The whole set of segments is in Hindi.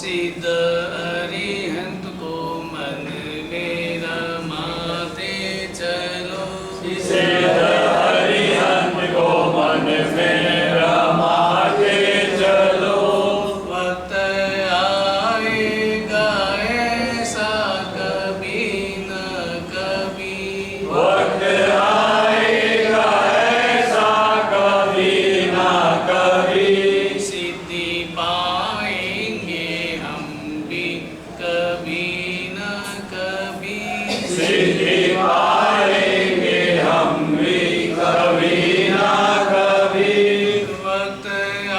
सिद्ध अरिहंत को मन में रमाते चलो। सिद्ध अरिहंत को मन में रमाते चलो। वक्त आएगा ऐसा कभी न कभी। वक्त आएगा ऐसा कभी ना कभी। सिद्धि पाएंगे हम भी कभी न कभी। सिद्धि पाएंगे हम भी कभी ना कभी। वक्त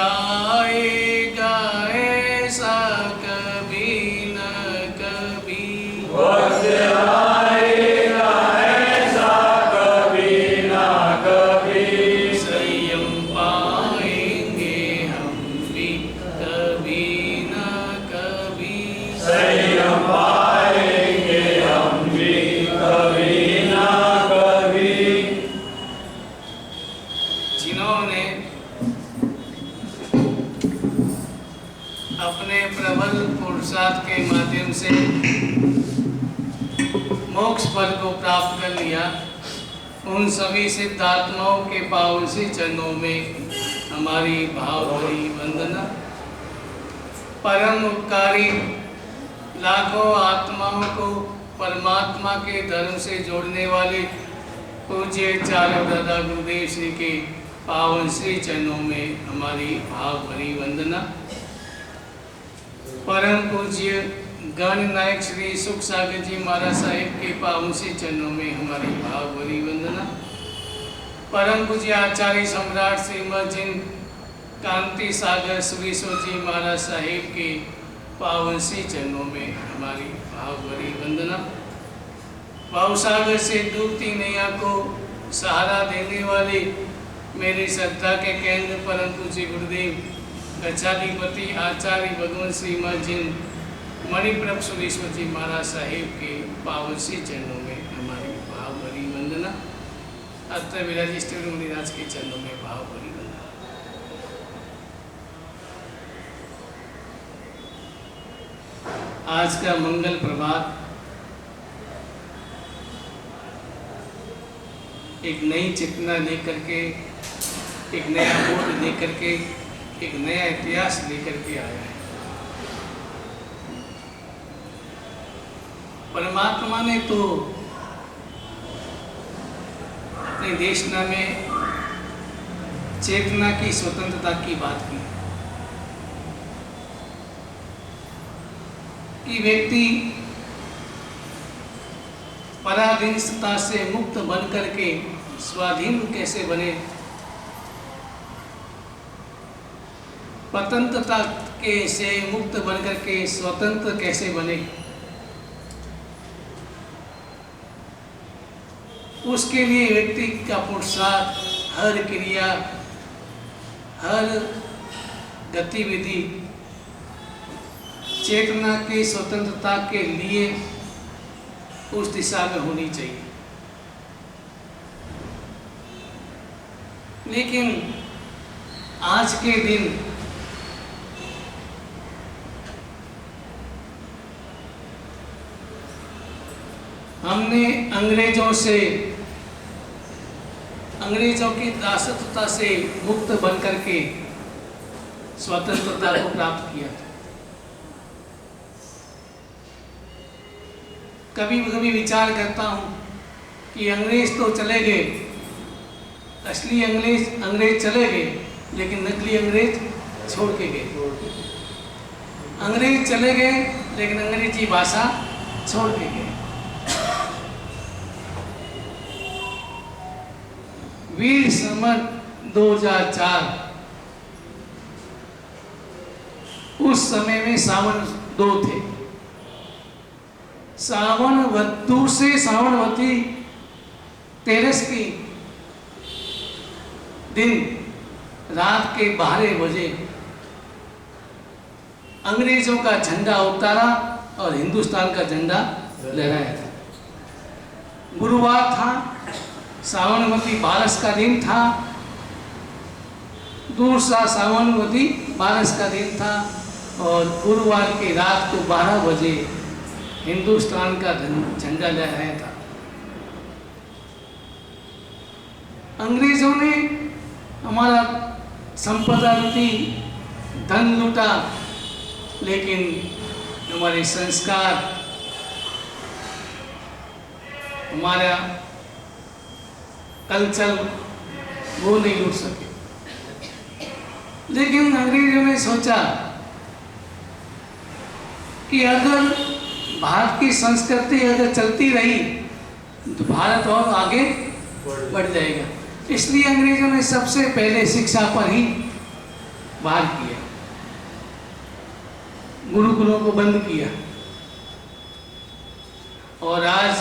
आएगा ऐसा कभी न कभी। वक्त आएगा ऐसा कभी ना कभी। संयम पाएंगे हम भी कभी न कभी। संयम पाएंगे हम भी कभी ना कभी। जिन्होंने अपने प्रबल पुरुषार्थ के माध्यम से मोक्ष पद को प्राप्त कर लिया, उन सभी सिद्धात्माओं के पावन श्री चरणों में हमारी भावभरी वंदना। परम उपकारी लाखों आत्माओं को परमात्मा के धर्म से जोड़ने वाले पूज्य चारों दादा गुरुदेव श्री के पावन श्री चरणों में हमारी भावभरी वंदना। परम पूज्य गणनायक श्री सुख सागर जी महाराज साहिब के पावन श्री चरणों में हमारी भावभरी वंदना। परम पूज्य आचार्य सम्राट श्रीमद जिन कांति सागर सुरेश्वर जी महाराज साहिब के पावन श्री चरणों में हमारी भावभरी वंदना। भावसागर से डूबती नैया को सहारा देने वाले मेरी श्रद्धा के केंद्र परम पूज्य गुरुदेव गच्छाधिपति आचार्य भगवान श्रीमद जिन मणिप्रभ सुरेश्वर जी महाराज साहिब के पावन श्री चरणों में हमारी भावभरी वंदना। अत्र विराजिष्ठ मुनिराज के चरणों में भावभरी वंदना। आज का मंगल प्रभात एक नई चेतना लेकर के, एक नया बोध लेकर के, एक नया इतिहास लेकर के आया है। परमात्मा ने तो अपने देशना में चेतना की स्वतंत्रता की बात की कि व्यक्ति पराधीनता से मुक्त बन करके स्वाधीन कैसे बने, स्वतंत्रता के से मुक्त बन करके स्वतंत्र कैसे बने, उसके लिए व्यक्ति का पुरुषार्थ, हर क्रिया, हर गतिविधि चेतना की स्वतंत्रता के लिए उस दिशा में होनी चाहिए। लेकिन आज के दिन हमने अंग्रेजों की दासत्वता से मुक्त बन करके स्वतंत्रता को प्राप्त किया था। कभी कभी विचार करता हूँ कि अंग्रेज तो चले गए, असली अंग्रेज चले गए, लेकिन नकली अंग्रेज छोड़ के गए। अंग्रेज चले गए लेकिन अंग्रेजी भाषा छोड़ के गए। वीर समर 2004, उस समय में सावन 2 थे। दूसरे सावनवती तेरस की दिन रात के 12 बजे अंग्रेजों का झंडा उतारा और हिंदुस्तान का झंडा लहराया था। गुरुवार था, सावनवती बारस का दिन था, दूसरा सावनवती बारस का दिन था और गुरुवार की रात को 12 बजे हिंदुस्तान का झंडा लहराया था। अंग्रेजों ने हमारा संपदा लूटी, धन लूटा, लेकिन हमारे संस्कार, हमारा कल्चर वो नहीं लूट सके। लेकिन अंग्रेजों ने सोचा कि अगर भारत की संस्कृति अगर चलती रही तो भारत और आगे बढ़ जाएगा। इसलिए अंग्रेजों ने सबसे पहले शिक्षा पर ही वार किया, गुरुकुलों को बंद किया। और आज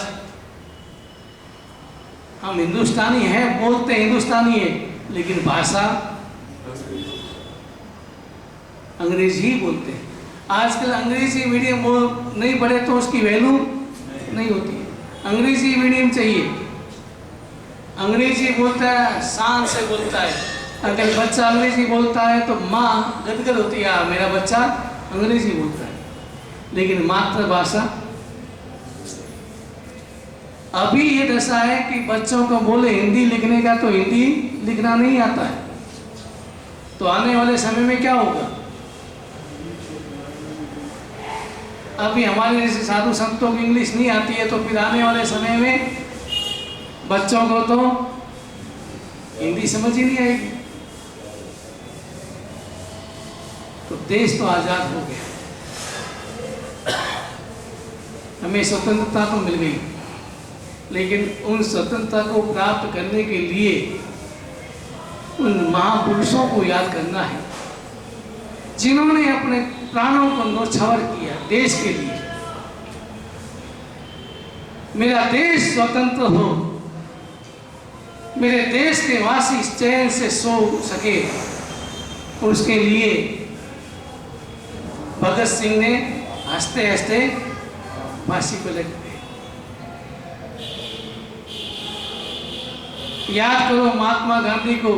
हम हिंदुस्तानी हैं, बोलते हिंदुस्तानी है, लेकिन भाषा अंग्रेजी ही बोलते हैं। आजकल अंग्रेजी मीडियम नहीं पढ़े तो उसकी वैल्यू नहीं होती है। अंग्रेजी मीडियम चाहिए। अंग्रेजी बोलता है, शान से बोलता है। अगर बच्चा अंग्रेजी बोलता है तो माँ गदगद होती है, मेरा बच्चा अंग्रेजी बोलता है। लेकिन मातृभाषा, अभी ये दशा है कि बच्चों को बोले हिंदी लिखने का तो हिंदी लिखना नहीं आता है। तो आने वाले समय में क्या होगा? अभी हमारे जैसे साधु संतों की इंग्लिश नहीं आती है, तो फिर आने वाले समय में बच्चों को तो हिंदी समझ ही नहीं आएगी। तो देश तो आजाद हो गया, हमें स्वतंत्रता तो मिल गई, लेकिन उन स्वतंत्रता को प्राप्त करने के लिए उन महापुरुषों को याद करना है जिन्होंने अपने प्राणों को न्योछावर किया देश के लिए। मेरा देश स्वतंत्र हो, मेरे देश के वासी चैन से सो सके, उसके लिए भगत सिंह ने हंसते हंसते फांसी पर लग गए। याद करो महात्मा गांधी को,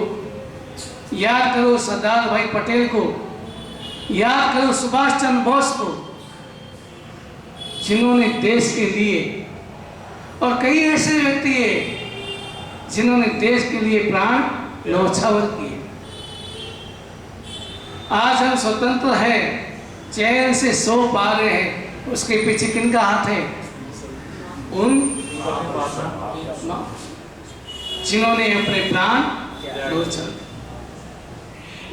याद करो सरदार भाई पटेल को, याद करो सुभाष चंद्र बोस को, जिन्होंने देश के लिए, और कई ऐसे व्यक्ति हैं जिन्होंने देश के लिए प्राण न्योछावर किए। आज हम स्वतंत्र हैं, चैन से सो पा रहे हैं, उसके पीछे किनका हाथ है? उन जिन्होंने अपने प्राण न्योछावर,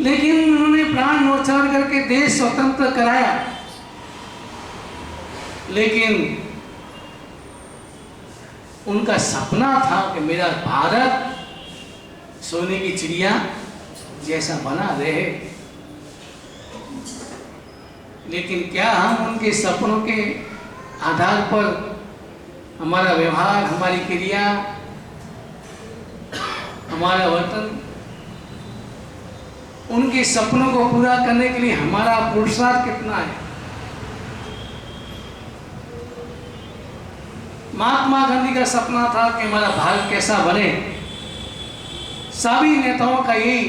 लेकिन उन्होंने प्राण न्योछावर करके देश स्वतंत्र कराया। लेकिन उनका सपना था कि मेरा भारत सोने की चिड़िया जैसा बना रहे। लेकिन क्या हम उनके सपनों के आधार पर हमारा व्यवहार, हमारी क्रिया, हमारा वर्तन, उनके सपनों को पूरा करने के लिए हमारा पुरुषार्थ कितना है? महात्मा गांधी का सपना था कि हमारा भारत कैसा बने। सभी नेताओं का यही,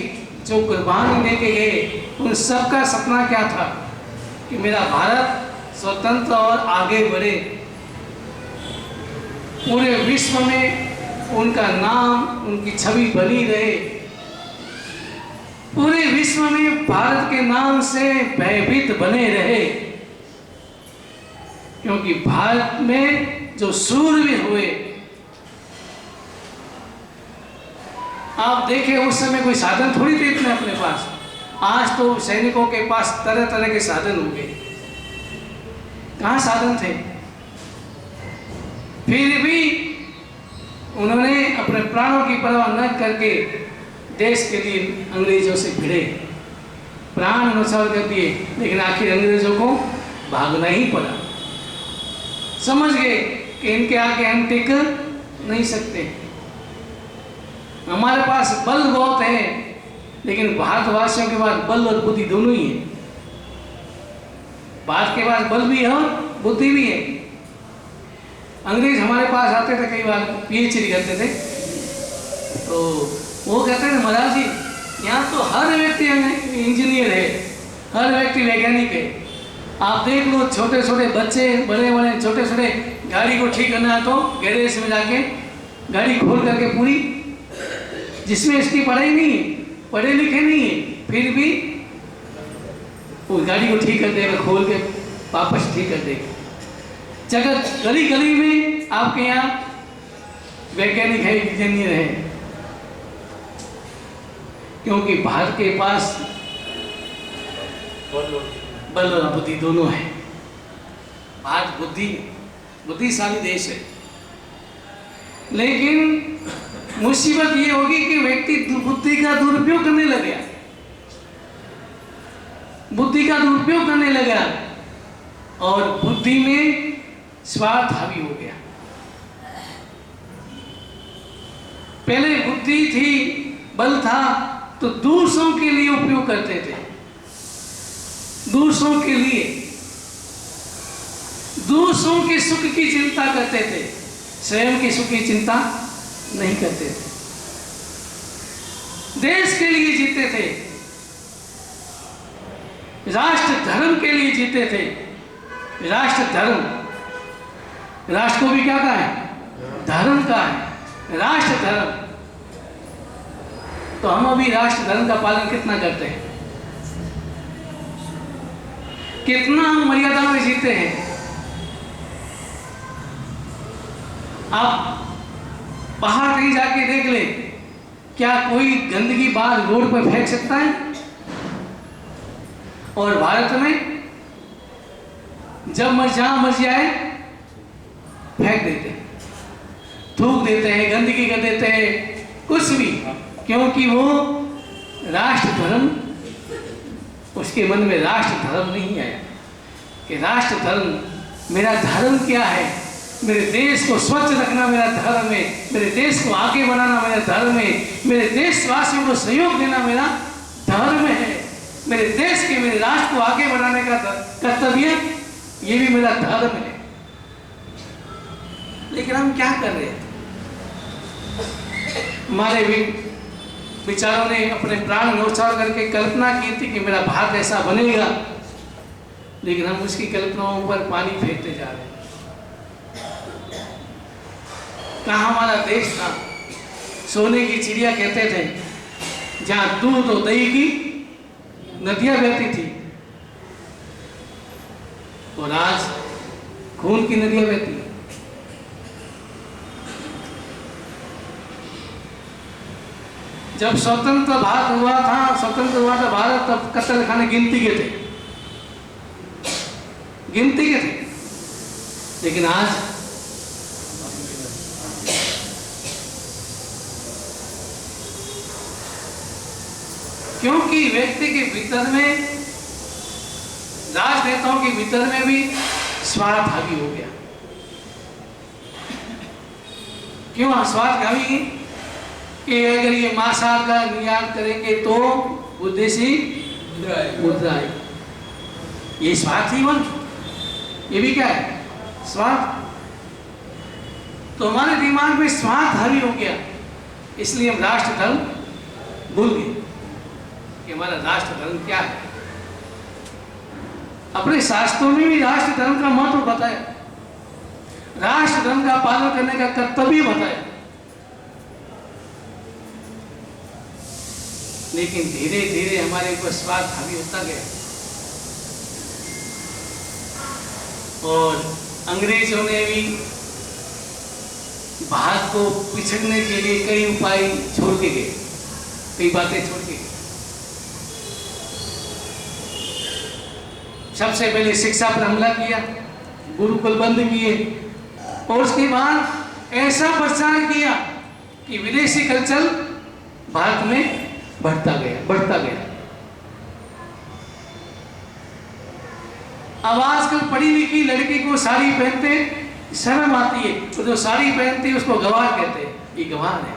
जो कुर्बानी लेके गए, उन सबका सपना क्या था? कि मेरा भारत स्वतंत्र और आगे बढ़े, पूरे विश्व में उनका नाम, उनकी छवि बनी रहे, पूरे विश्व में भारत के नाम से भयभीत बने रहे। क्योंकि भारत में जो शूरवीर हुए, आप देखें उस समय कोई साधन थोड़ी थे इतने अपने पास। आज तो सैनिकों के पास तरह तरह के साधन हो गए, कहाँ साधन थे? फिर भी उन्होंने अपने प्राणों की परवाह न करके देश के लिए अंग्रेजों से भिड़े, प्राण न्योछावर कर दिए। लेकिन आखिर अंग्रेजों को भागना ही पड़ा। समझ गए कि इनके आगे हम टिक नहीं सकते। हमारे पास बल बहुत है, लेकिन भारतवासियों के पास बल और बुद्धि दोनों ही है। भारत के पास बल भी है और बुद्धि भी है। अंग्रेज हमारे पास आते थे, कई बार पीएचडी करते थे, तो वो कहते थे महाराज जी यहाँ तो हर व्यक्ति इंजीनियर है, हर व्यक्ति वैज्ञानिक है। आप देख लो, छोटे छोटे बच्चे, बड़े बड़े छोटे छोटे, गाड़ी को ठीक करना है तो गैरेज में जाके गाड़ी खोल करके पूरी, जिसमें इसकी पढ़ाई नहीं है, पढ़े लिखे नहीं है, फिर भी वो गाड़ी को ठीक कर देगा, खोल के वापस ठीक कर देगा। जगत गली गली में आपके यहाँ वैज्ञानिक है, इंजीनियर है, क्योंकि भारत के पास बल और बुद्धि दोनों है। भारत बुद्धिशाली देश है, लेकिन मुसीबत ये होगी कि व्यक्ति बुद्धि का दुरुपयोग करने लगे, बुद्धि का दुरुपयोग करने लगा और बुद्धि में स्वार्थ हावी हो गया। पहले बुद्धि थी, बल था, तो दूसरों के लिए उपयोग करते थे, दूसरों के लिए, दूसरों के सुख की चिंता करते थे, स्वयं के सुख की चिंता नहीं करते थे। देश के लिए जीते थे, राष्ट्र धर्म के लिए जीते थे। राष्ट्र धर्म, राष्ट्र को भी क्या कहा है? धर्म का है, राष्ट्र धर्म। तो हम अभी राष्ट्र धर्म का पालन कितना करते हैं? कितना हम मर्यादा में जीते हैं? आप बाहर कहीं जाके देख ले, क्या कोई गंदगी बाहर रोड पर फेंक सकता है? और भारत में जब जहां मर्जी आए फेंक देते हैं, थूक देते हैं, गंदगी कर देते हैं, कुछ भी, क्योंकि वो राष्ट्र धर्म, उसके मन में राष्ट्र धर्म नहीं आया कि राष्ट्र धर्म, मेरा धर्म क्या है? मेरे देश को स्वच्छ रखना मेरा धर्म है, मेरे देश को आगे बढ़ाना मेरा धर्म है, मेरे देशवासियों को सहयोग देना मेरा धर्म है, मेरे देश के, मेरे राष्ट्र को आगे बढ़ाने का कर्तव्य, ये भी मेरा धर्म है। लेकिन हम क्या कर रहे हैं? हमारे भी विचारों ने अपने प्राण न्योछावर करके कल्पना की थी कि मेरा भारत ऐसा बनेगा, लेकिन हम उसकी कल्पनाओं पर पानी फेंकते जा रहे हैं। कहाँ हमारा देश था? सोने की चिड़िया कहते थे, जहाँ दूध और दही की नदियां बहती थी, और आज खून की नदियां बहती हैं। जब स्वतंत्र भारत हुआ था, स्वतंत्र हुआ था भारत, तब कत्ल खाने गिनती के थे, गिनती के थे। लेकिन आज क्योंकि व्यक्ति के भीतर में, राजनेताओं के भीतर में भी स्वार्थ हावी हो गया। क्यों स्वार्थ हावी? कि अगर ये मांसाहार का निर्यात करेंगे तो विदेशी मुद्रा है, ये स्वार्थ ही बन, ये भी क्या है? स्वार्थ। तो हमारे दिमाग में स्वार्थ हावी हो गया, इसलिए हम राष्ट्र धर्म भूल गए कि हमारा राष्ट्र धर्म क्या है। अपने शास्त्रों में भी राष्ट्र धर्म का महत्व बताया, राष्ट्र धर्म का पालन करने का कर्तव्य बताया। लेकिन धीरे धीरे हमारे ऊपर स्वार्थ हावी होता गया, और अंग्रेजों ने भी भारत को पिछड़ने के लिए कई उपाय छोड़ के गए, कई बातें छोड़ के गए। सबसे पहले शिक्षा पर हमला किया, गुरुकुल बंद किए, और उसके बाद ऐसा प्रचार किया कि विदेशी कल्चर भारत में बढ़ता गया। अब आजकल पढ़ी लिखी लड़की को साड़ी पहनते शर्म आती है, तो जो साड़ी पहनती है उसको गवार कहते हैं, ये गवार है।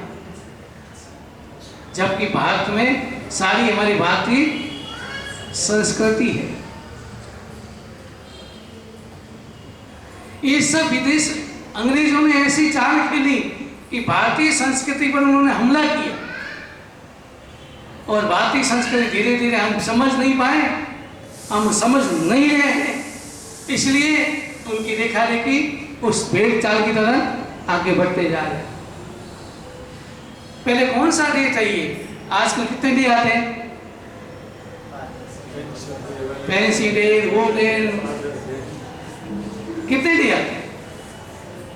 जबकि भारत में साड़ी हमारी भारतीय संस्कृति है। ये सब विदेश अंग्रेजों ने ऐसी चाल खेली कि भारतीय संस्कृति पर उन्होंने हमला किया, और भारतीय संस्कृति धीरे धीरे हम समझ नहीं पाए, हम समझ नहीं रहे हैं, इसलिए उनकी देखा देखी उस भेड़ चाल की तरह आगे बढ़ते जा रहे हैं। पहले कौन सा डे था ये? आजकल कितने डे आते हैं? फैंसी डे, वो डे, कितने डे आते हैं?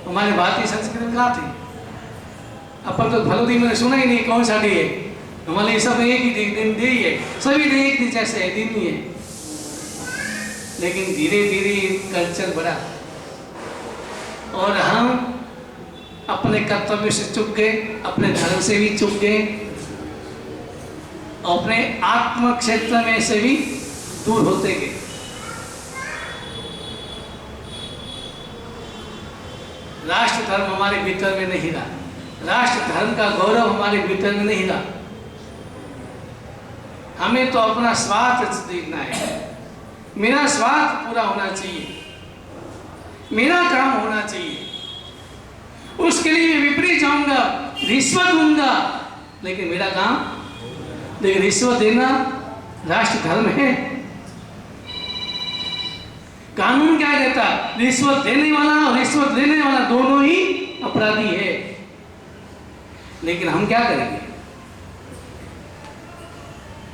हमारे भारतीय संस्कृति में कहाँ थे? अपन तो भलो दिन मैंने सुना ही नहीं कौन सा डे है। हमारे सब एक ही दिन डे ही है, सभी डे एक दिन जैसे है, दिन ही है। लेकिन धीरे धीरे कल्चर बढ़ा और हम अपने कर्तव्य से चूक गए, अपने धर्म से भी चूक गए, अपने आत्म क्षेत्र में से भी दूर होते गए। राष्ट्र धर्म हमारे भीतर में नहीं रहा, राष्ट्र धर्म का गौरव हमारे भीतर में नहीं रहा। हमें तो अपना स्वार्थ देखना है, मेरा स्वार्थ पूरा होना चाहिए, मेरा काम होना चाहिए, उसके लिए मैं विपरीत जाऊंगा, रिश्वत दूंगा, लेकिन मेरा काम। लेकिन रिश्वत देना राष्ट्र धर्म है। कानून क्या कहता? रिश्वत देने वाला और रिश्वत लेने वाला दोनों ही अपराधी है। लेकिन हम क्या करेंगे?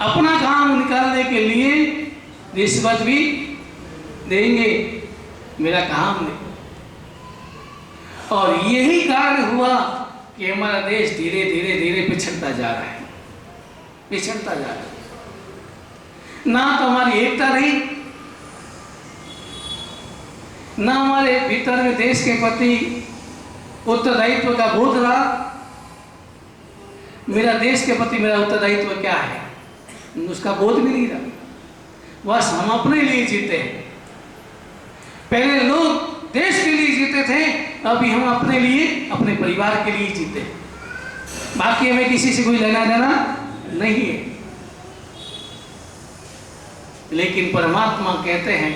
अपना काम निकालने के लिए रिश्वत भी देंगे, मेरा काम नहीं। और यही कारण हुआ कि हमारा देश धीरे धीरे धीरे पिछड़ता जा रहा है, पिछड़ता जा रहा है। ना तो हमारी एकता रही, ना हमारे भीतर में देश के प्रति उत्तरदायित्व का बोध रहा। मेरा देश के प्रति मेरा उत्तरदायित्व क्या है, उसका बोध भी नहीं रहा। बस हम अपने लिए जीते हैं। पहले लोग देश के लिए जीते थे, अभी हम अपने लिए, अपने परिवार के लिए जीते हैं। बाकी हमें किसी से कोई लेना देना नहीं है। लेकिन परमात्मा कहते हैं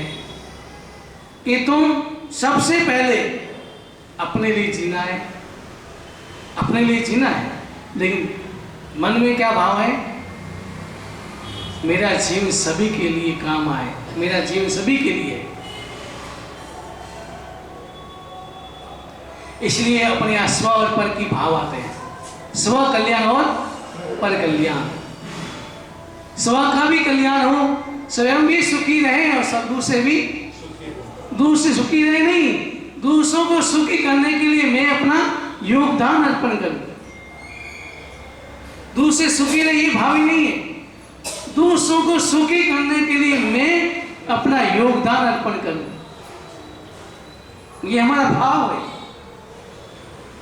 कि तुम सबसे पहले अपने लिए जीना है, अपने लिए जीना है। लेकिन मन में क्या भाव है? मेरा जीवन सभी के लिए काम आए, मेरा जीवन सभी के लिए है। इसलिए अपने यहाँ स्व और पर की भाव आते हैं, स्व कल्याण और पर कल्याण। स्व का भी कल्याण हो, स्वयं भी सुखी रहे और सब दूसरे भी दूसरे सुखी रहे। नहीं, दूसरों को सुखी करने के लिए मैं अपना योगदान अर्पण करूं। दूसरे सुखी रहे ये भाव ही नहीं है, दूसरों को सुखी करने के लिए मैं अपना योगदान अर्पण करूं। ये हमारा भाव है,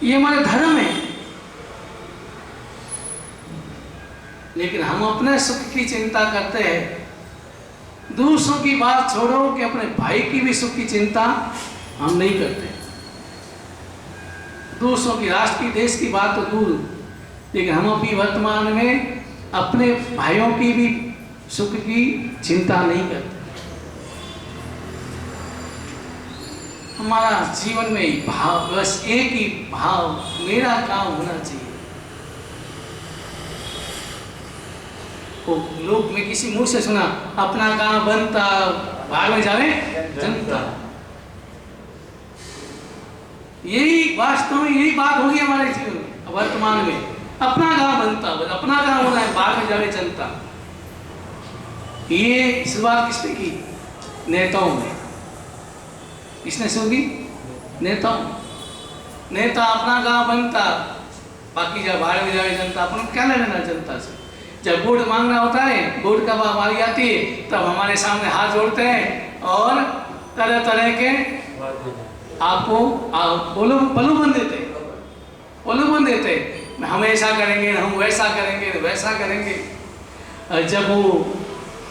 ये हमारा धर्म है। लेकिन हम अपने सुख की चिंता करते हैं, दूसरों की बात छोड़ो कि अपने भाई की भी सुख की चिंता हम नहीं करते। दूसरों की, राष्ट्र की, देश की बात तो दूर, लेकिन हम अभी वर्तमान में अपने भाइयों की भी सुख की चिंता नहीं करते। हमारा जीवन में भाव, बस एक ही भाव, मेरा काम होना चाहिए। लोग में किसी मुंह से सुना, अपना काम बनता बाहर में जावे जनता। यही वास्तव में यही बात होगी हमारे जीवन में वर्तमान में। अपना काम बनता, अपना काम होना है, बाहर में जावे जनता। ये शुरुआत किसने की? नेताओं ने। किसने शुरू की? नेताओं। नेता अपना काम बनता, बाकी जब बाहर में जावे जनता। अपन क्या लेना जनता से? जब वोट मांगना होता है, वोट का बारी आती है, तब हमारे सामने हाथ जोड़ते हैं और तरह तरह के आपको प्रलोभन देते, प्रलोभन देते, हम ऐसा करेंगे, हम वैसा करेंगे, वैसा करेंगे। और जब वो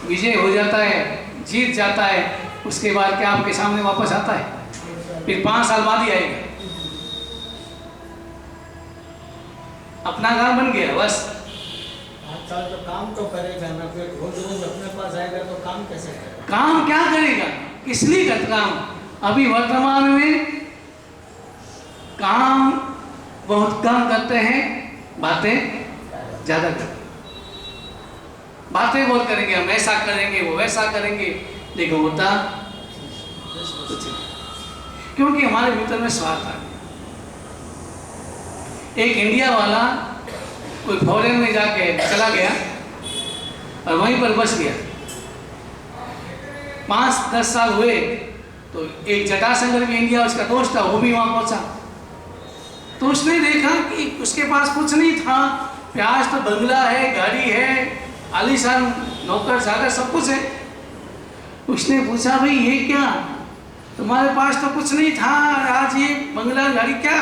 विजय हो जाता है, जीत जाता है, उसके बाद क्या आपके सामने वापस आता है? फिर 5 साल बाद ही आएगा। अपना काम बन गया बस। तो काम तो करेगा ना, फिर रोज अपने पास आएगा तो काम कैसे करेगा? काम क्या करेगा? किस लिए करता काम? अभी वर्तमान में काम बहुत कम करते हैं, बातें ज्यादा करते हैं। बातें बहुत करेंगे, हम ऐसा करेंगे, वो वैसा करेंगे, लेकिन होता कुछ नहीं, क्योंकि हमारे भीतर में स्वार्थ आ गया। एक इंडिया वाला कोई फॉरेन में जाके चला गया और वहीं पर बस गया। 5-10 साल हुए तो एक जटाशंकर भी इंडिया उसका दोस्त था, वो भी वहां पहुंचा। तो उसने देखा कि उसके पास कुछ नहीं था, प्याज तो बंगला है, गाड़ी है, आलीशान नौकर चाकर सब कुछ है। उसने पूछा भाई ये क्या, तुम्हारे पास तो कुछ नहीं था, आज ये बंगला गाड़ी क्या?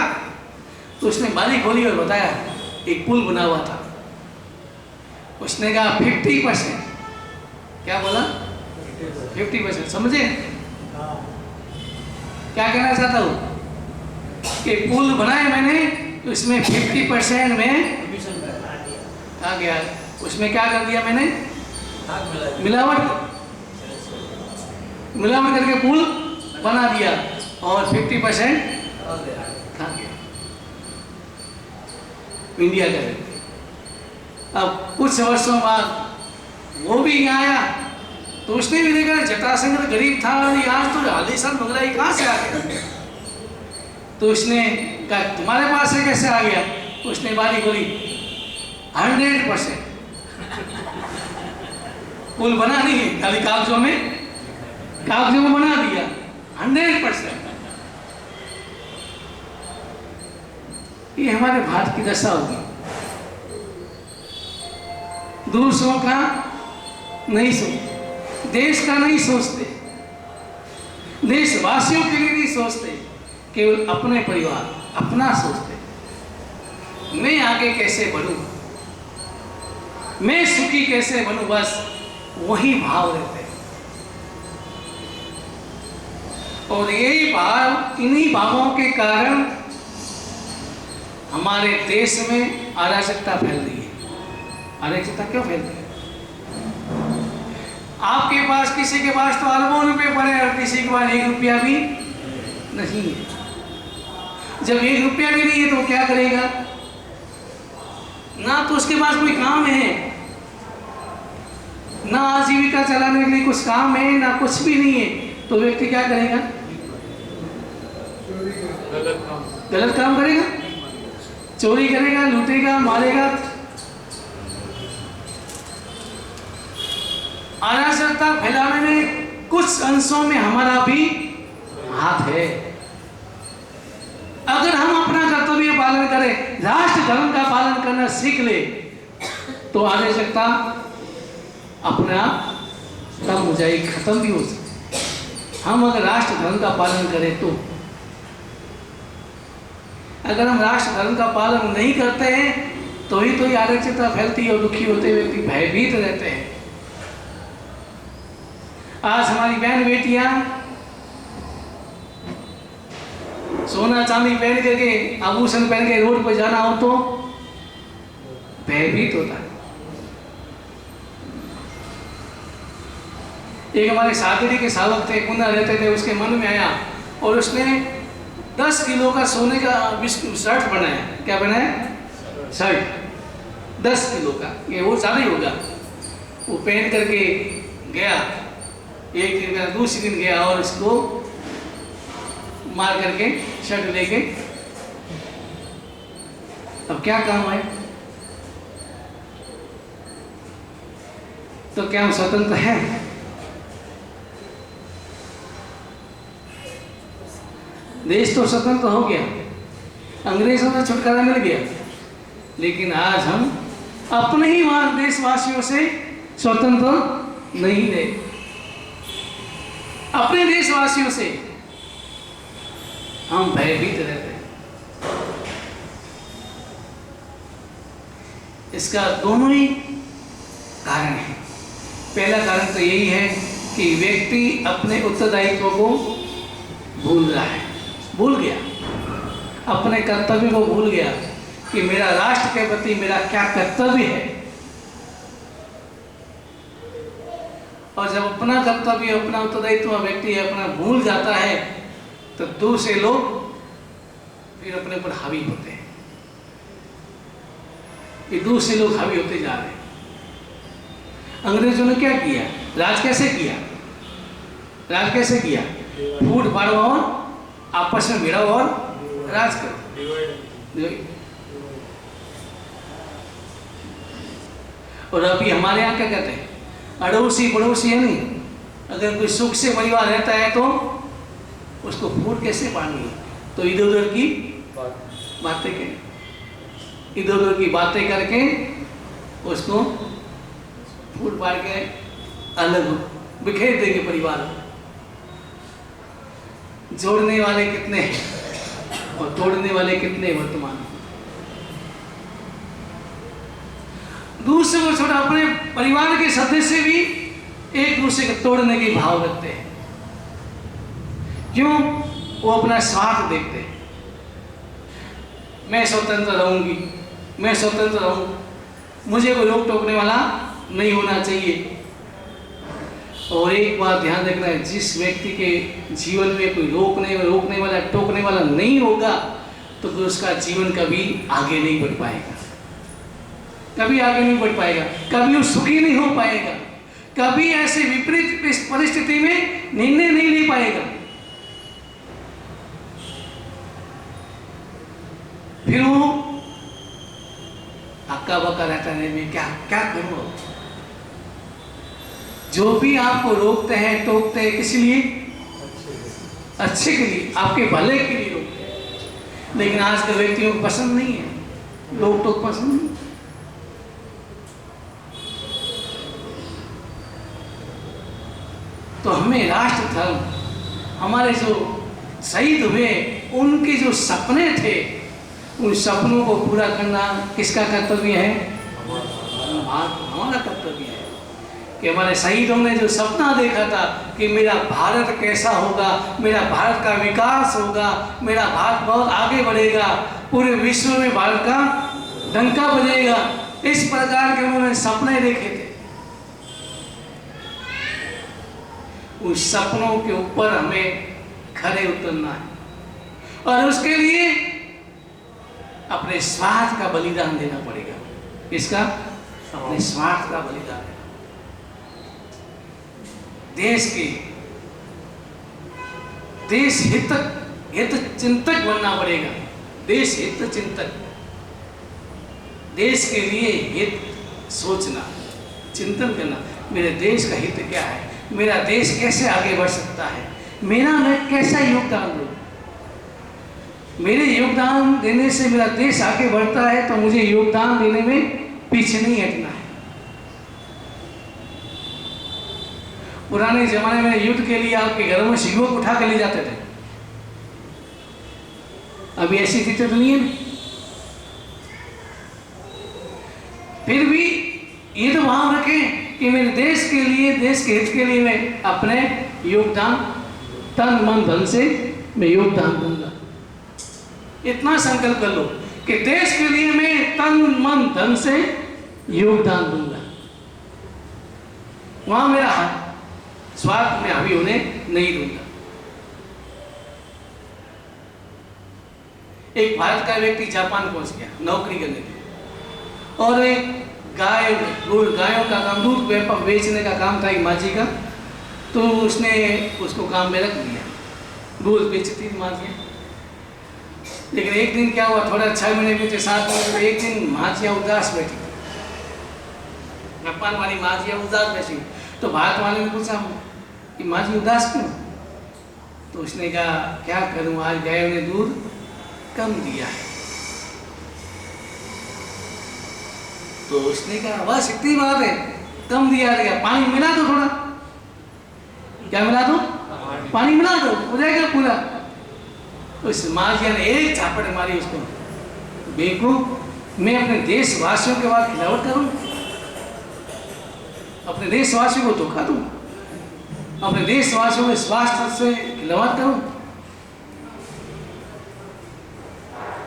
तो उसने बारी खोली और बताया एक पुल बना हुआ था। उसने कहा 50%। क्या बोला? 50%। समझे क्या कहना चाहता हूँ? कि पुल बनाए मैंने तो इसमें 50% में आ गया। उसमें क्या कर दिया मैंने? मिलावट करके पुल बना दिया और 50% खा गया इंडिया का व्यक्ति। अब कुछ वर्षों बाद वो भी यहाँ आया तो उसने भी देखा जटाशंकर गरीब था, आज तो आलीशान बंगला ही कहाँ से आ गया? तो उसने कहा तुम्हारे पास से कैसे आ गया? उसने बारी खोली 100% पुल बना नहीं है, खाली कागजों में बना दिया 100%। ये हमारे भारत की दशा होगी। दूसरों का नहीं सोचते, देश का नहीं सोचते, देशवासियों के लिए नहीं सोचते, केवल अपने परिवार अपना सोचते। मैं आगे कैसे बढ़ूं, मैं सुखी कैसे बनूं, बस वही भाव रहते हैं। और यही भाव, इन्हीं भावों के कारण हमारे देश में अराजकता फैल रही है। अराजकता क्यों फैल रही है? आपके पास, किसी के पास तो अरबों रुपए पड़े और किसी के पास 1 रुपया भी नहीं है। जब 1 रुपया भी नहीं है तो वो क्या करेगा? ना तो उसके पास कोई काम है, ना आजीविका चलाने के लिए कुछ काम है, ना कुछ भी नहीं है, तो व्यक्ति क्या करेगा? गलत काम करेगा, चोरी करेगा, लूटेगा, मारेगा। अराजकता फैलाने में कुछ अंशों में हमारा भी हाथ है। अगर हम अपना कर्तव्य पालन करें, राष्ट्र धर्म का पालन करना सीख ले, तो अराजकता अपना कम हो जाएगी, खत्म भी हो सकती। हम अगर राष्ट्र धर्म का पालन करें तो, अगर हम राष्ट्र धर्म का पालन नहीं करते हैं तो ही तो ये अराजकता फैलती है और दुखी होते हुए भयभीत रहते हैं। आज हमारी बहन बेटियां सोना चांदी पहन करके, आभूषण पहन के रोड पर जाना हो तो भयभीत होता है। एक हमारे सागरी के सावक थे, पुना रहते थे, उसके मन में आया और उसने 10 किलो का सोने का शर्ट बनाया। क्या बनाया? शर्ट 10 किलो का, ये वो ज़्यादा ही होगा। वो पहन करके गया, एक दिन गया, दूसरे दिन गया और इसको मार करके शर्ट लेके, अब क्या काम है? तो क्या हम स्वतंत्र हैं? देश तो स्वतंत्र हो गया, अंग्रेजों से छुटकारा मिल गया, लेकिन आज हम अपने ही देशवासियों से स्वतंत्र नहीं रहे। अपने देशवासियों से हम भयभीत रहते हैं। इसका दोनों ही कारण है। पहला कारण तो यही है कि व्यक्ति अपने उत्तरदायित्व को भूल रहा है, भूल गया, अपने कर्तव्य को भूल गया कि मेरा राष्ट्र के प्रति मेरा क्या कर्तव्य है। और जब अपना कर्तव्य, अपना उत्तरदायित्व व्यक्ति अपना भूल जाता है तो दूसरे लोग फिर अपने पर हावी होते हैं। ये दूसरे लोग हावी होते जा रहे हैं। अंग्रेजों ने क्या किया? राज कैसे किया? राज कैसे किया? फूट फाड़ो और आपस में भिड़ो और राज करो। और अभी हमारे यहाँ क्या कहते हैं, अड़ोसी पड़ोसी है नहीं, अगर कोई सुख से परिवार रहता है तो उसको फूट कैसे पानी है? तो इधर उधर की बातें करें, इधर उधर की बातें करके उसको फूट फाड़ के अलग बिखेर देंगे परिवार। जोड़ने वाले कितने हैं और तोड़ने वाले कितने वर्तमान में। दूसरे को छोड़ा, अपने परिवार के सदस्य भी एक दूसरे को तोड़ने के भाव रखते हैं। क्यों? वो अपना स्वार्थ देखते हैं। मैं स्वतंत्र रहूंगी, मैं स्वतंत्र रहूं, मुझे कोई रोक टोकने वाला नहीं होना चाहिए। और एक बात ध्यान रखना है, जिस व्यक्ति के जीवन में कोई रोकने वाला टोकने वाला नहीं होगा तो फिर उसका जीवन कभी आगे नहीं बढ़ पाएगा, कभी आगे नहीं बढ़ पाएगा, कभी वो सुखी नहीं हो पाएगा, कभी ऐसे विपरीत परिस्थिति में निर्णय नहीं ले पाएगा। फिर वो हक्का बक्का रहता है, मैं क्या क्या करूं। जो भी आपको रोकते हैं टोकते हैं, किस लिए? अच्छे के लिए, आपके भले के लिए रोकते हैं। लेकिन आज के व्यक्तियों को पसंद नहीं है, लोग टोक पसंद नहीं। तो हमें राष्ट्र धर्म, हमारे जो शहीद हुए उनके जो सपने थे, उन सपनों को पूरा करना किसका कर्तव्य है? हमारा कर्तव्य है। कि हमारे शहीदों ने जो सपना देखा था कि मेरा भारत कैसा होगा, मेरा भारत का विकास होगा, मेरा भारत बहुत आगे बढ़ेगा, पूरे विश्व में भारत का डंका बजेगा, इस प्रकार के उन्होंने सपने देखे थे। उस सपनों के ऊपर हमें खरे उतरना है और उसके लिए अपने स्वार्थ का बलिदान देना पड़ेगा। इसका अपने स्वार्थ का बलिदान, देश हित चिंतक बनना पड़ेगा। देश हित चिंतक, देश के लिए हित सोचना, चिंतन करना, मेरे देश का हित क्या है, मेरा देश कैसे आगे बढ़ सकता है, मैं कैसा योगदान दूं। मेरे योगदान देने से मेरा देश आगे बढ़ता है तो मुझे योगदान देने में पीछे नहीं हटना है। पुराने जमाने में युद्ध के लिए आपके घरों में युवक उठा कर ले जाते थे, अभी ऐसी स्थिति तो नहीं है। फिर भी ये तो भाव रखें कि मेरे देश के लिए, देश के हित के लिए मैं अपने योगदान तन मन धन से मैं योगदान दूंगा। इतना संकल्प कर लो कि देश के लिए मैं तन मन धन से योगदान दूंगा। वहां मेरा स्वार्थ में हावी होने नहीं दूंगा। एक भारत का व्यक्ति जापान पहुंच गया नौकरी करने के लिए, और एक गायों का काम, दूध बेचने का काम था एक माझी का, तो उसने उसको काम में रख दिया, दूध बेचती थी माझियाँ। लेकिन एक दिन क्या हुआ, थोड़ा 6 महीने बीते, 7 महीने, तो एक दिन माझियाँ उदास बैठी, जापान वाली माझियाँ उदास बैठी। तो भारत वाले ने पूछा कि माझी उदास क्यों? तो उसने कहा क्या करूं, आज गायों ने दूध कम दिया है। तो उसने कहा बस इतनी बात है, कम दिया, पानी मिला दो थोड़ा। क्या मिला दो? पानी मिला दो, हो जाएगा पूरा। उस माझिया ने एक झापड़ मारी उसको, बेवकूफ, मैं अपने देशवासियों के बाद खिलावट करूं, अपने देशवासियों को धोखा दूं, अपने देशवासियों के स्वास्थ्य से खिलावट करूं।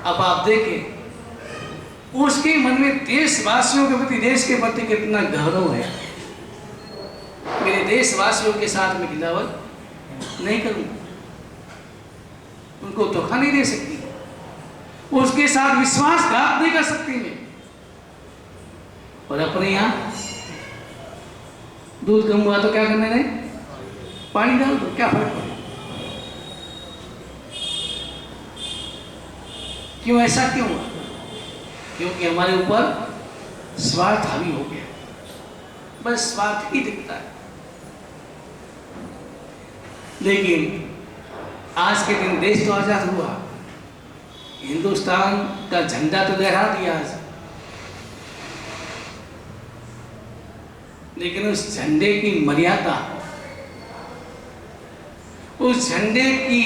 अब आप देखें उसके मन में देशवासियों के प्रति, देश के प्रति कितना गौरव है। मेरे देशवासियों के साथ में खिलावट नहीं करूंगा, उनको धोखा नहीं दे सकती, उसके साथ विश्वासघात नहीं कर सकती मैं। और अपने यहाँ दूध कम हुआ तो क्या करने ने पानी डाल दो, क्या फर्क पड़ेगा? क्यों ऐसा क्यों हुआ? क्योंकि हमारे ऊपर स्वार्थ हावी हो गया, बस स्वार्थ ही दिखता है। लेकिन आज के दिन देश तो आजाद हुआ, हिंदुस्तान का झंडा तो लहरा दिया आज, लेकिन उस झंडे की मर्यादा, उस झंडे की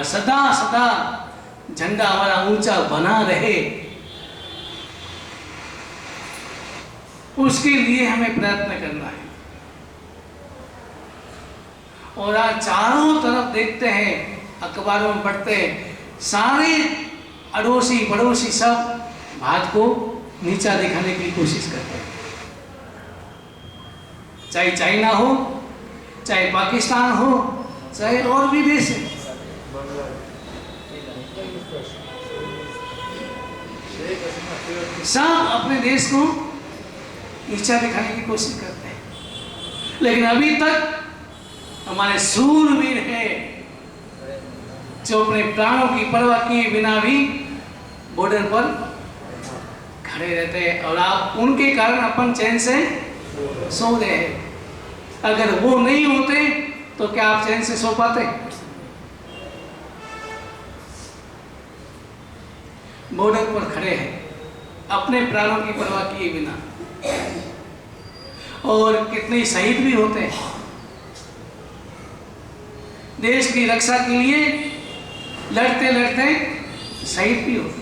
सदा सदा झंडा हमारा ऊंचा बना रहे, उसके लिए हमें प्रयत्न करना है। और आज चारों तरफ देखते हैं, अखबारों में पढ़ते हैं, सारे अड़ोसी पड़ोसी सब भारत को नीचा दिखाने की कोशिश करते हैं। चाहे चाइना हो, चाहे पाकिस्तान हो, चाहे और भी देश है, सब अपने देश को नीचा दिखाने की कोशिश करते हैं। लेकिन अभी तक हमारे सूरवीर हैं जो अपने प्राणों की परवाह किए बिना भी बॉर्डर पर खड़े रहते हैं, और आप उनके कारण अपन चैन से सो रहे हैं। अगर वो नहीं होते तो क्या आप चैन से सो पाते? बॉर्डर पर खड़े हैं अपने प्राणों की परवाह किए बिना, और कितने शहीद भी होते हैं देश की रक्षा के लिए, लड़ते लड़ते शहीद भी होते।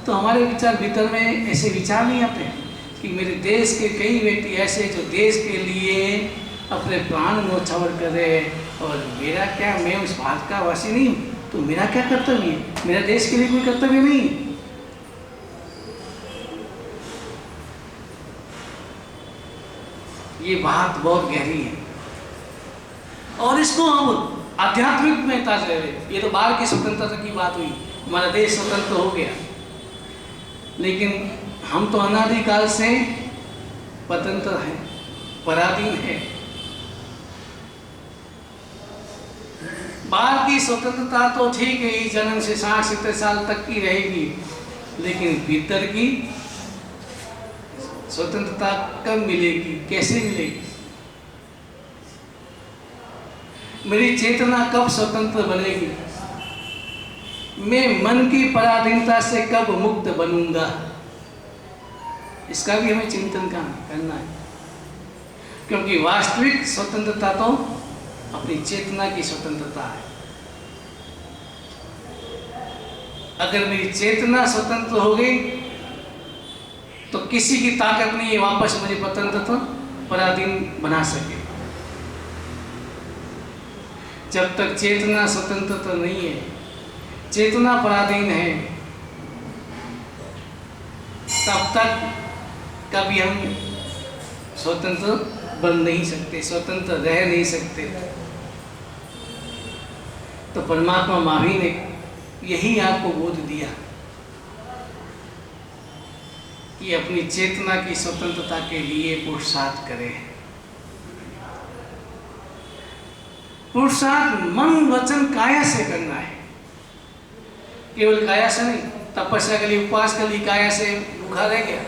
तो हमारे विचार भीतर में ऐसे विचार नहीं आते कि मेरे देश के कई व्यक्ति ऐसे जो देश के लिए अपने प्राण न्योछावर कर रहे हैं, और मेरा क्या, मैं उस भारत का वासी नहीं हूँ तो मेरा क्या कर्तव्य है? मेरा देश के लिए कोई कर्तव्य नहीं है। ये बात बहुत गहरी है, और इसको हम आध्यात्मिक में ताज रहे। ये तो बाहर की स्वतंत्रता की बात हुई, हमारा देश स्वतंत्र हो गया, लेकिन हम तो अनादिकाल से स्वतंत्र हैं, पराधीन हैं। बाहर की स्वतंत्रता तो ठीक है, जन्म से 60-70 साल तक की रहेगी, लेकिन भीतर की स्वतंत्रता कब मिलेगी, कैसे मिलेगी? मेरी चेतना कब स्वतंत्र बनेगी? मैं मन की पराधीनता से कब मुक्त बनूंगा? इसका भी हमें चिंतन करना है, क्योंकि वास्तविक स्वतंत्रता तो अपनी चेतना की स्वतंत्रता है। अगर मेरी चेतना स्वतंत्र हो गई तो किसी की ताकत नहीं है वापस मुझे स्वतंत्र पराधीन बना सके। जब तक चेतना स्वतंत्र नहीं है, चेतना पराधीन है, तब तक कभी हम स्वतंत्र बन नहीं सकते, स्वतंत्र रह नहीं सकते। तो परमात्मा महावीर ने यही आपको बोध दिया कि अपनी चेतना की स्वतंत्रता के लिए पुरुषार्थ करें। पुरुषार्थ मन वचन काया से करना है, केवल काया से नहीं। तपस्या के लिए उपवास के लिए काया से भूखा रह गया,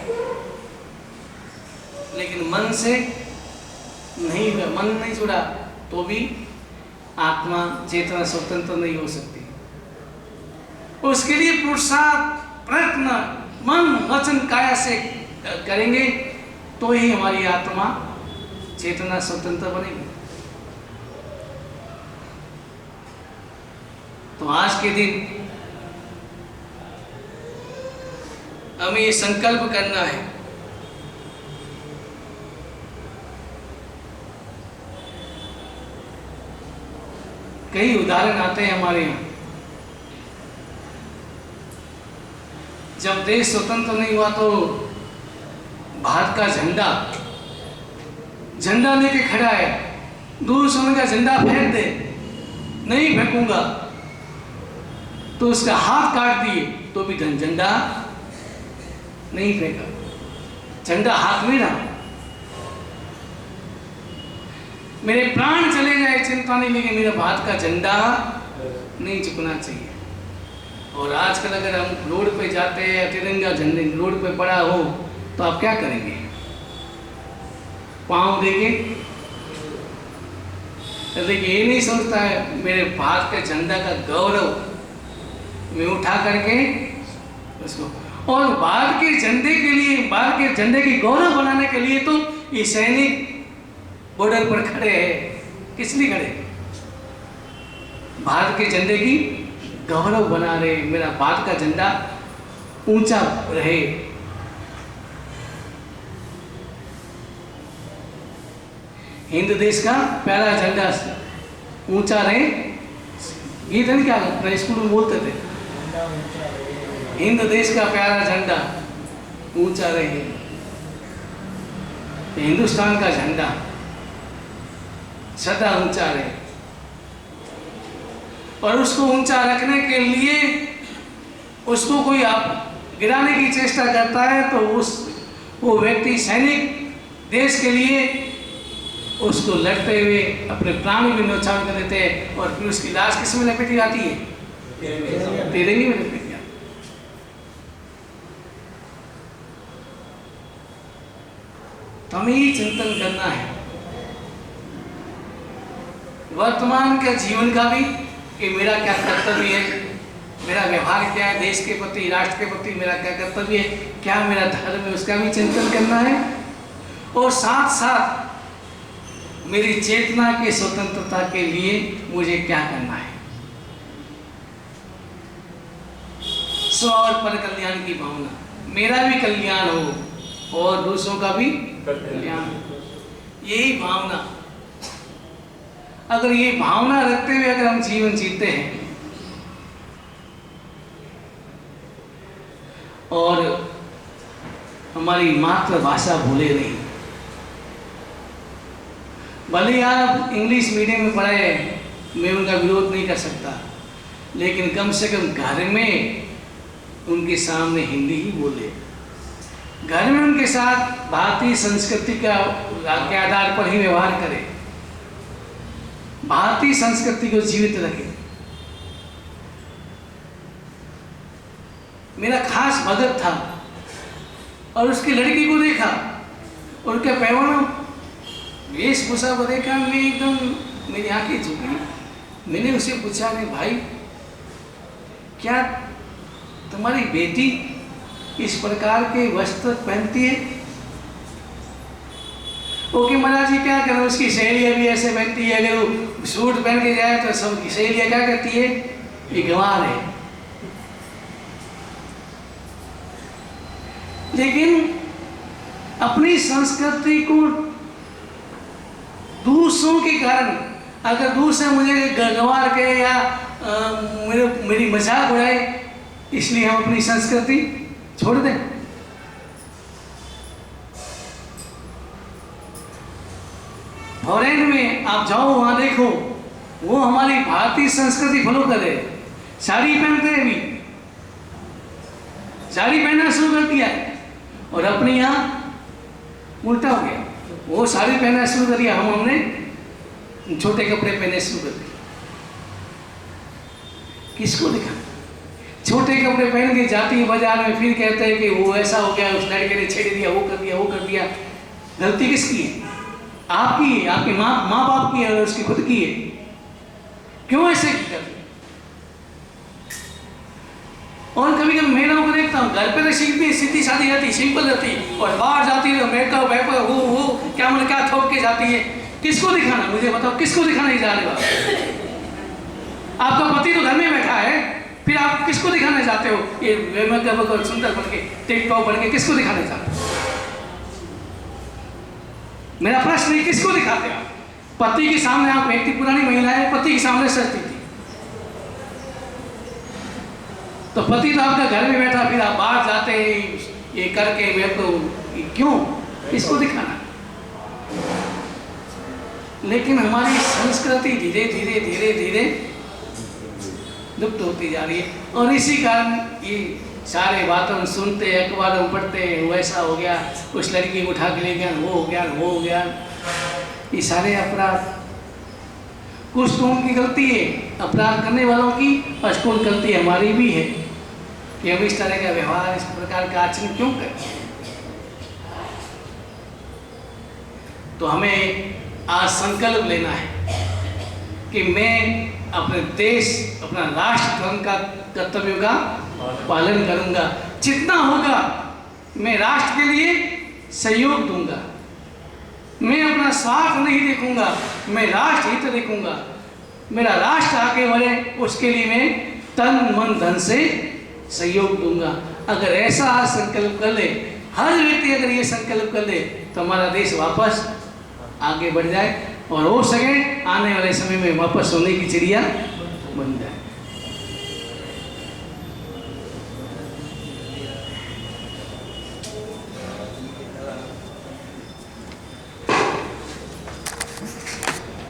लेकिन मन से नहीं, मन नहीं जुड़ा तो भी आत्मा चेतना स्वतंत्र नहीं हो सकती। उसके लिए पुरुषार्थ प्रयत्न मन वचन काया से करेंगे तो ही हमारी आत्मा चेतना स्वतंत्र बनेगी। तो आज के दिन हमें ये संकल्प करना है कई उदाहरण आते हैं हमारे यहाँ। जब देश स्वतंत्र नहीं हुआ तो भारत का झंडा लेके खड़ा है, दूर से उनका झंडा फेंक दे, नहीं फेंकूंगा, तो उसका हाथ काट दिए तो भी झंडा नहीं फेंका, झंडा हाथ में रहा। मेरे प्राण चले जाए चिंता नहीं, लेकिन मेरा भारत का झंडा नहीं झुकना चाहिए। और आजकल अगर हम रोड पे जाते हैं, तिरंगा झंडे रोड पे पड़ा हो तो आप क्या करेंगे? पाँव देंगे? लेकिन ये नहीं सोचता है मेरे भारत के झंडा का गौरव मैं उठा करके उसको, और भारत के झंडे के लिए, भारत के झंडे की गौरव बनाने के लिए तो ये सैनिक बॉर्डर पर खड़े हैं। किस लिए खड़े? भारत के झंडे की गौरव बना रहे, मेरा भारत का झंडा ऊंचा रहे। हिंद देश का प्यारा झंडा ऊंचा रहे, ये धन क्या स्कूल में बोलते थे, हिंद देश का प्यारा झंडा ऊंचा रहे। हिंदुस्तान का झंडा सदा ऊंचा रहे, और उसको ऊंचा रखने के लिए उसको कोई आप गिराने की चेष्टा करता है तो वो व्यक्ति सैनिक देश के लिए उसको लड़ते हुए अपने प्राण भी न्यौछावर कर देते हैं, और फिर उसकी लाश किस में लपेटी जाती है? तिरंगे में लपेटी जाती है। तो हमें ये चिंतन करना है वर्तमान के जीवन का भी, कि मेरा क्या कर्तव्य है, मेरा व्यवहार क्या है देश के प्रति, राष्ट्र के प्रति मेरा क्या कर्तव्य है, क्या मेरा धर्म है, उसका भी चिंतन करना है। और साथ साथ मेरी चेतना के स्वतंत्रता के लिए मुझे क्या करना है। स्व और पर कल्याण की भावना, मेरा भी कल्याण हो और दूसरों का भी कल्याण हो, यही भावना, अगर ये भावना रखते हुए अगर हम जीवन जीते हैं और हमारी मातृभाषा भूले नहीं, भले आप इंग्लिश मीडियम में पढ़े, मैं उनका विरोध नहीं कर सकता, लेकिन कम से कम घर में उनके सामने हिंदी ही बोले, घर में उनके साथ भारतीय संस्कृति के आधार पर ही व्यवहार करें, भारतीय संस्कृति को जीवित रखें। मेरा खास भगत था और उसकी लड़की को देखा और उनके पैवाना वेशभूषा को देखा, मैं एकदम, मेरी आंखें झुकी। मैंने उसे पूछा, नहीं भाई क्या तुम्हारी बेटी इस प्रकार के वस्त्र पहनती है? ओके महाराज जी क्या करें, उसकी सहेलियाँ भी ऐसे पहनती है, अगर वो सूट पहन के जाए तो सब सहेलियाँ क्या करती है, ये गंवार है। लेकिन अपनी संस्कृति को दूसरों के कारण, अगर दूसरे मुझे गंवार कहे या मेरी मजाक उड़ाए, इसलिए हम अपनी संस्कृति छोड़ दें। फॉरेन में आप जाओ, वहां देखो, वो हमारी भारतीय संस्कृति फॉलो करे, साड़ी पहनते हैं, अभी साड़ी पहनना शुरू कर दिया है, और अपने यहाँ उल्टा हो गया, वो साड़ी पहनना शुरू कर दिया, हमने छोटे कपड़े पहने शुरू कर दिए। किसको दिखा? छोटे कपड़े पहन के जाती है बाजार में, फिर कहते हैं कि वो ऐसा हो गया, उस लड़के ने छेड़ दिया, वो कर दिया, वो कर दिया। गलती किसकी है? आपकी है, आपके माँ बाप की है और उसकी खुद की है। क्यों ऐसे करते? और कभी कभी महिलाओं को देखता हूँ, घर पे तो सीधी सादी रहती, सिंपल रहती, और बाहर जाती है मेकअप वेकअप वो क्या मतलब क्या थोप के जाती है। किसको दिखाना? मुझे बताओ, किसको दिखाना जा रहे हो आप? आपका पति तो घर में बैठा है, फिर आप किसको दिखाने जाते हो? ये मेकअप सुंदर बन के, टिकटॉक बन के, किसको दिखाने जाते हो? मेरा प्रश्न है, किसको दिखाते आप? पति के सामने आप, एक पुरानी महिला है, पति के सामने सजती थी, तो पति तो आपका घर में बैठा, फिर आप बाहर जाते हैं ये करके, मैं तो क्यों, किसको दिखाना? लेकिन हमारी संस्कृति धीरे धीरे धीरे धीरे लुप्त होती जा रही है, और इसी कारण ये सारे बातों सुनते, अखबारों पढ़ते, वो ऐसा हो गया, उस लड़की को उठा के ले गया, वो हो गया, वो हो गया। ये सारे अपराध कुछ तो उनकी गलती है, अपराध करने वालों की, और कुछ गलती हमारी भी है कि हम इस तरह का व्यवहार, इस प्रकार का आचरण क्यों करें। तो हमें आज संकल्प लेना है कि मैं अपने देश, अपना राष्ट्र धर्म का कर्तव्यों का पालन करूंगा। जितना होगा मैं राष्ट्र के लिए सहयोग दूंगा। मैं अपना स्वार्थ नहीं देखूंगा, मैं राष्ट्र हित देखूंगा। मेरा राष्ट्र आगे बढ़े उसके लिए मैं तन मन धन से सहयोग दूंगा। अगर ऐसा संकल्प कर ले, हर व्यक्ति अगर ये संकल्प कर ले, तो हमारा देश वापस आगे बढ़ जाए और हो सके आने वाले समय में वापस सोने की चिड़िया बन जाए।